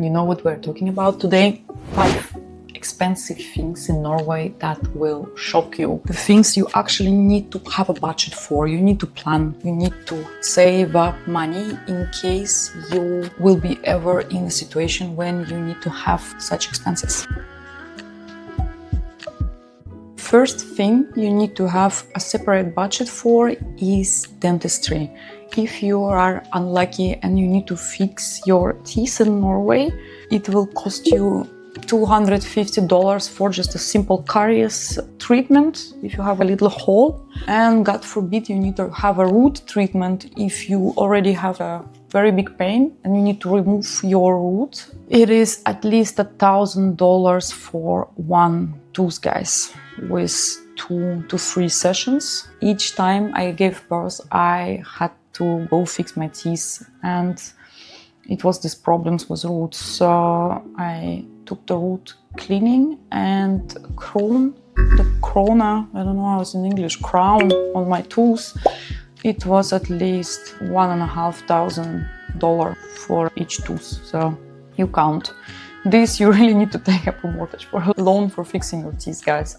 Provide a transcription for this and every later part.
you know what we're talking about today. 5 expensive things in Norway that will shock you. The things you actually need to have a budget for. You need to plan. You need to save up money in case you will be ever in a situation when you need to have such expenses. First thing you need to have a separate budget for is dentistry. If you are unlucky and you need to fix your teeth in Norway, it will cost you $250 for just a simple caries treatment if you have a little hole. And God forbid you need to have a root treatment if you already have a very big pain and you need to remove your root. It is at least $1,000 for one tooth, guys, with 2 to 3 sessions. Each time I gave birth, I had to go fix my teeth, and it was these problems with roots. So I took the root cleaning and crown, I don't know how it's in English, crown on my tooth. It was at least $1,500 for each tooth. So you count. This you really need to take up a mortgage for a loan for fixing your teeth, guys.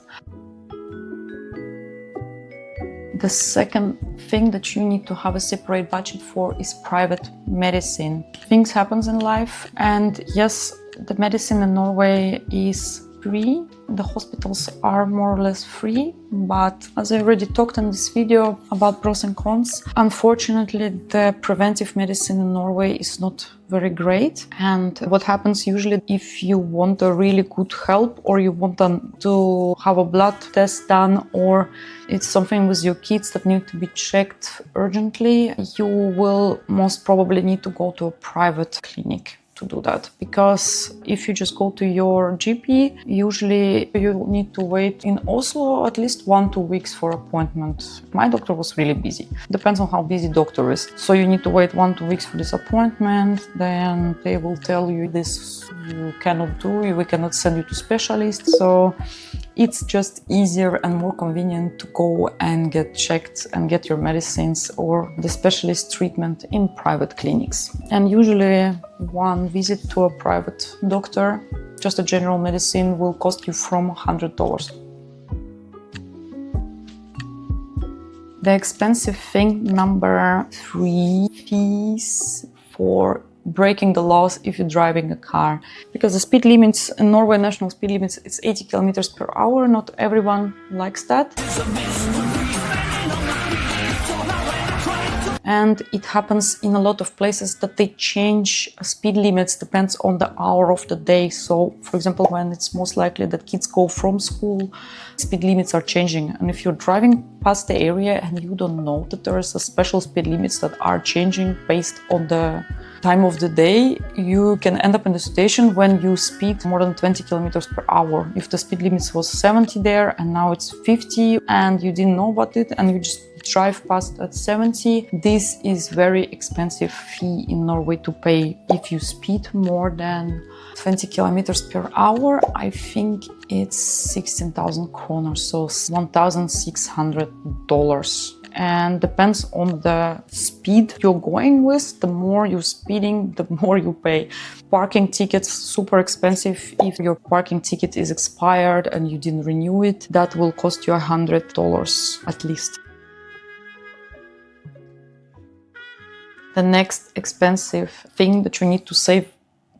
The second thing that you need to have a separate budget for is private medicine. Things happen in life, and yes, the medicine in Norway is free. The hospitals are more or less free, but as I already talked in this video about pros and cons, unfortunately the preventive medicine in Norway is not very great. And what happens usually, if you want a really good help, or you want them to have a blood test done, or it's something with your kids that need to be checked urgently, you will most probably need to go to a private clinic to do that, because if you just go to your GP, usually you need to wait in Oslo at least 1-2 weeks for appointment. My doctor was really busy. Depends on how busy doctor is. So you need to wait 1-2 weeks for this appointment. Then they will tell you this you cannot do, we cannot send you to specialists. So it's just easier and more convenient to go and get checked and get your medicines or the specialist treatment in private clinics. And usually one visit to a private doctor, just a general medicine, will cost you from $100. The expensive thing number 3, fees for breaking the laws if you're driving a car. Because the speed limits in Norway, national speed limits, it's 80 kilometers per hour. Not everyone likes that. And it happens in a lot of places that they change speed limits, depends on the hour of the day. So, for example, when it's most likely that kids go from school, speed limits are changing. And if you're driving past the area and you don't know that there is a special speed limits that are changing based on the time of the day, you can end up in the situation when you speed more than 20 kilometers per hour. If the speed limits was 70 there and now it's 50 and you didn't know about it and you just drive past at 70, this is very expensive fee in Norway to pay. If you speed more than 20 kilometers per hour, I think it's 16,000 kroner, so $1,600. And depends on the speed you're going with. The more you're speeding, the more you pay. Parking tickets, super expensive. If your parking ticket is expired and you didn't renew it, that will cost you $100 at least. The next expensive thing that you need to save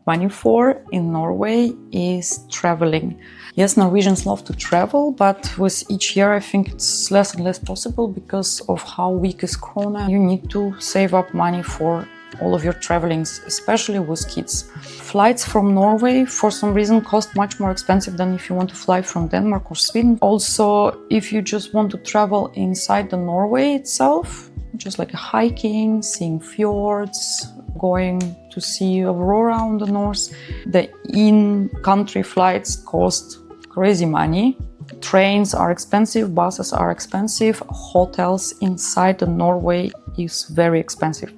money for in Norway is traveling. Yes, Norwegians love to travel, but with each year I think it's less and less possible because of how weak is Krona. You need to save up money for all of your travelings, especially with kids. Flights from Norway for some reason cost much more expensive than if you want to fly from Denmark or Sweden. Also, if you just want to travel inside the Norway itself, just like hiking, seeing fjords, going to see aurora on the north, the in-country flights cost crazy money. Trains are expensive, buses are expensive, hotels inside the Norway is very expensive.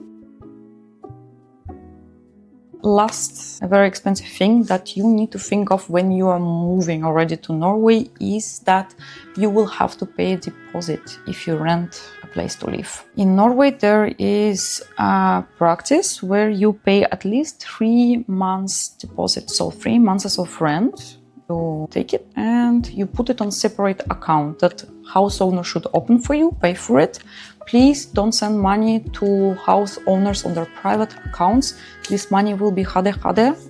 Last, a very expensive thing that you need to think of when you are moving already to Norway is that you will have to pay a deposit if you rent a place to live. In Norway, there is a practice where you pay at least 3 months deposit, so 3 months of rent. You take it and you put it on separate account that house owner should open for you, pay for it. Please don't send money to house owners on their private accounts. This money will be hade.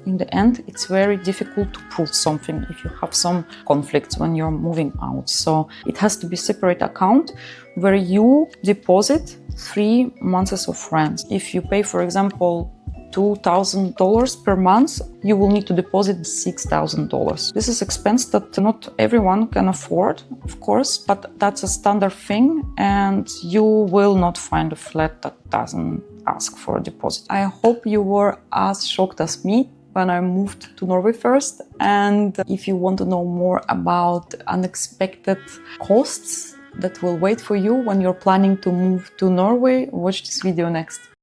In the end, it's very difficult to prove something if you have some conflicts when you're moving out. So it has to be separate account where you deposit 3 months of rent. If you pay, for example, $2,000 per month, you will need to deposit $6,000. This is expense that not everyone can afford, of course, but that's a standard thing, and you will not find a flat that doesn't ask for a deposit. I hope you were as shocked as me when I moved to Norway first. And if you want to know more about unexpected costs that will wait for you when you're planning to move to Norway, watch this video next.